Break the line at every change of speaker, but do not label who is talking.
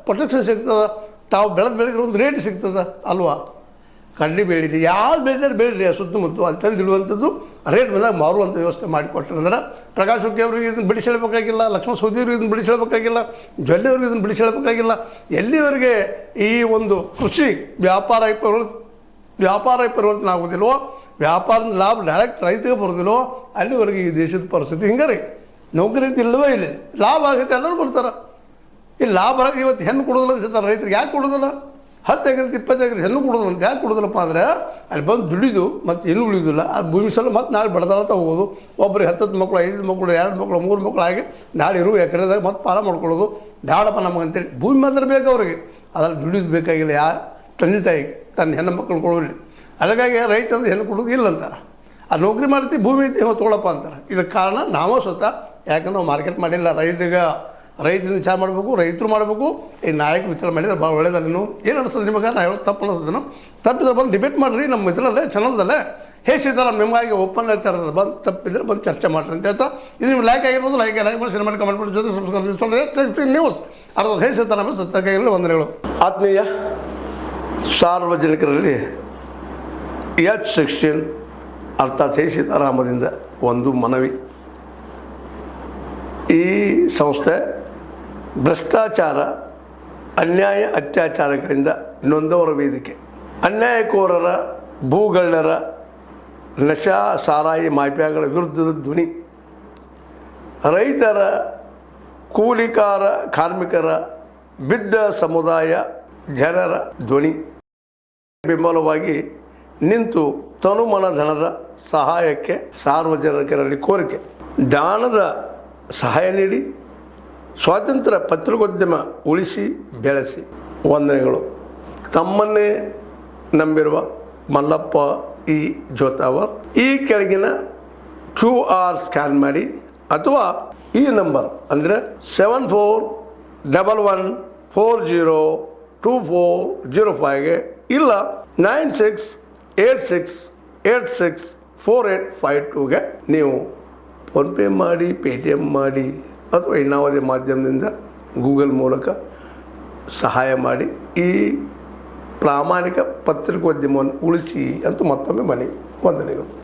Protection ಸಿಗ್ತದೆ, ತಾವು ಬೆಳೆದ್ರೆ ಒಂದು ರೇಟ್ ಸಿಗ್ತದೆ ಅಲ್ವಾ. ಕಡ್ಲಿ ಬೆಳೀರಿ, ಯಾವ್ದು ಬೆಳೆದ್ರೆ ಬೆಳೀರಿ, ಸುತ್ತಮುತ್ತ ಅಲ್ಲಿ ತಂದಿಡುವಂಥದ್ದು ರೇಟ್ ಬಂದಾಗ ಮಾರುವಂಥ ವ್ಯವಸ್ಥೆ ಮಾಡಿಕೊಟ್ರೆ ಅಂದ್ರೆ ಪ್ರಕಾಶ್ ಹುಕ್ಕಿ ಅವ್ರಿಗೆ ಇದನ್ನು ಬಿಡಿಸೇಳಬೇಕಾಗಿಲ್ಲ, ಲಕ್ಷ್ಮಣ ಸವದಿಯವ್ರಿಗೆ ಇದನ್ನು ಬಿಡಿಸೇಳಬೇಕಾಗಿಲ್ಲ, ಜೊಲ್ಲೆಯವ್ರಿಗೆ ಇದನ್ನು ಬಿಡಿಸೇಳಬೇಕಾಗಿಲ್ಲ. ಎಲ್ಲಿವರೆಗೆ ಈ ಒಂದು ಕೃಷಿ ವ್ಯಾಪಾರ ಪರಿವರ್ತನೆ ಆಗೋದಿಲ್ವೋ, ವ್ಯಾಪಾರದ ಲಾಭ ಡೈರೆಕ್ಟ್ ರೈತಗೆ ಬರೋದಿಲ್ವೋ ಅಲ್ಲಿವರೆಗೆ ಈ ದೇಶದ ಪರಿಸ್ಥಿತಿ ಹಿಂಗೆ ರೀ. ನೌಕರಿ ಅಂತ ಇಲ್ಲವೇ ಇಲ್ಲ, ಲಾಭ ಆಗುತ್ತೆ ಎಲ್ಲರೂ ಬರ್ತಾರೆ. ಈ ಲಾಭ ಇವತ್ತು ಹೆಣ್ಣು ಕೊಡೋದಿಲ್ಲ ಅನ್ಸುತ್ತಾರೆ ರೈತರಿಗೆ. ಯಾಕೆ ಕೊಡೋದಿಲ್ಲ? 10 ಎಕರೆ 20 ಎಕರೆ ಹೆಣ್ಣು ಕೊಡೋದಿಲ್ಲ ಅಂತ ಯಾಕೆ ಕೊಡೋದಿಲ್ಲಪ್ಪ ಅಂದರೆ ಅಲ್ಲಿ ಬಂದು ದುಡಿದು ಮತ್ತು ಏನೂ ಉಳಿಯೋದಿಲ್ಲ. ಆ ಭೂಮಿ ಸಲ ಮತ್ತು ನಾಳೆ ಬಡದಾಡ್ತಾ ಹೋಗೋದು, ಒಬ್ಬರಿಗೆ 10 ಮಕ್ಕಳು 5 ಮಕ್ಕಳು 2 ಮಕ್ಕಳು 3 ಮಕ್ಕಳು ಆಗಿ ನಾಳೆ ಇರುವ ಎಕರೆದಾಗ ಮತ್ತು ಪಾಲ ಮಾಡ್ಕೊಳ್ಳೋದು ಬೇಡಪ್ಪ ನಮಗಂತೇಳಿ. ಭೂಮಿ ಮಾತ್ರ ಬೇಕು ಅವ್ರಿಗೆ, ಅದ್ರಲ್ಲಿ ದುಡಿದು ಬೇಕಾಗಿಲ್ಲ. ತಂದೆ ತಾಯಿಗೆ ತನ್ನ ಹೆಣ್ಣು ಮಕ್ಕಳು ಕೊಡೋದಿಲ್ಲ. ಅದಕ್ಕಾಗಿ ರೈತ ಅಂದ್ರೆ ಹೆಣ್ಣು ಕೊಡೋದು ಇಲ್ಲ ಅಂತಾರೆ. ಆ ನೌಕರಿ ಮಾಡ್ತೀವಿ ಭೂಮಿ ಐತಿ ತೊಗೊಳಪ್ಪ ಅಂತಾರೆ. ಇದಕ್ಕೆ ಕಾರಣ ನಾವು ಸ್ವತಃ, ಯಾಕಂದ್ರೆ ನಾವು ಮಾರ್ಕೆಟ್ ಮಾಡಿಲ್ಲ. ರೈತನ ವಿಚಾರ ಮಾಡಬೇಕು, ರೈತರು ಮಾಡಬೇಕು. ಈ ನಾಯಕರು ವಿಚಾರ ಮಾಡಿದ್ರೆ ಭಾಳ ಒಳ್ಳೇದಲ್ಲ. ನೀವು ಏನು ಅನಿಸ್ತದೆ ನಿಮಗೆ? ನಾನು ಹೇಳೋದು ತಪ್ಪು ಅನಿಸ್ತದೆ. ತಪ್ಪಿದ್ರೆ ಬಂದು ಡಿಬೇಟ್ ಮಾಡಿರಿ ನಮ್ಮ ಇದರಲ್ಲೇ ಚಾನಲ್ದಲ್ಲೇ. ಸೀತಾರಾಮ್ ನಿಮಗಾಗಿ ಓಪನ್ ಹೇಳ್ತಾ ಇರೋದು, ಬಂದು ತಪ್ಪಿದ್ರೆ ಬಂದು ಚರ್ಚೆ ಮಾಡಿರಿ ಅಂತ ಹೇಳ್ತಾ, ಇದು ನೀವು ಲೈಕ್ ಆಗಿರ್ಬೋದು, ಲೈಕ್ ಮಾಡಿ ಸಿನಿಮಾ ಕಮೆಂಟ್ ಮಾಡಿ ಜೊತೆ ಸಬ್ಸ್ಕ್ರೈಬ್ ನ್ಯೂಸ್ ಅರ್ಧ ಸೀತಾರಾಮ ಸತ್ಯಕ್ಕಾಗಿರಲಿ ವಂದನೆಗಳು. ಆತ್ಮೀಯ ಸಾರ್ವಜನಿಕರಲ್ಲಿ H16 ಅರ್ಥಾತ್ ಸೀತಾರಾಮದಿಂದ ಒಂದು ಮನವಿ. ಈ ಸಂಸ್ಥೆ ಭ್ರಷ್ಟಾಚಾರ, ಅನ್ಯಾಯ, ಅತ್ಯಾಚಾರಗಳಿಂದ ನೊಂದವರ ವೇದಿಕೆ. ಅನ್ಯಾಯಕೋರರ, ಭೂಗಳ್ಳರ, ನಶಾ ಸಾರಾಯಿ ಮಾಫಿಯಾಗಳ ವಿರುದ್ಧದ ಧ್ವನಿ. ರೈತರ, ಕೂಲಿಕಾರ, ಕಾರ್ಮಿಕರ, ಬಿದ್ದ ಸಮುದಾಯ ಜನರ ಧ್ವನಿ. ಬೆಂಬಲವಾಗಿ ನಿಂತು ತನುಮನ ಧನದ ಸಹಾಯಕ್ಕೆ ಸಾರ್ವಜನಿಕರಲ್ಲಿ ಕೋರಿಕೆ. ದಾನದ ಸಹಾಯ ನೀಡಿ ಸ್ವಾತಂತ್ರ್ಯ ಪತ್ರಿಕೋದ್ಯಮ ಉಳಿಸಿ ಬೆಳೆಸಿ. ವಂದನೆಗಳು. ತಮ್ಮನ್ನೇ ನಂಬಿರುವ ಮಲ್ಲಪ್ಪ ಇ ಜೋತಾವರ್. ಈ ಕೆಳಗಿನ QR ಸ್ಕ್ಯಾನ್ ಮಾಡಿ ಅಥವಾ ಈ ನಂಬರ್ ಅಂದರೆ 7411402405ಗೆ ಇಲ್ಲ 9686864852ಗೆ ನೀವು ಫೋನ್ಪೇ ಮಾಡಿ, ಪೇಟಿಎಮ್ ಮಾಡಿ ಅಥವಾ ಇನ್ನಾವುದೇ ಮಾಧ್ಯಮದಿಂದ ಗೂಗಲ್ ಮೂಲಕ ಸಹಾಯ ಮಾಡಿ ಈ ಪ್ರಾಮಾಣಿಕ ಪತ್ರಿಕೋದ್ಯಮವನ್ನು ಉಳಿಸಿ ಅಂತ ಮತ್ತೊಮ್ಮೆ ಮನವಿ. ವಂದನೆಗಳು.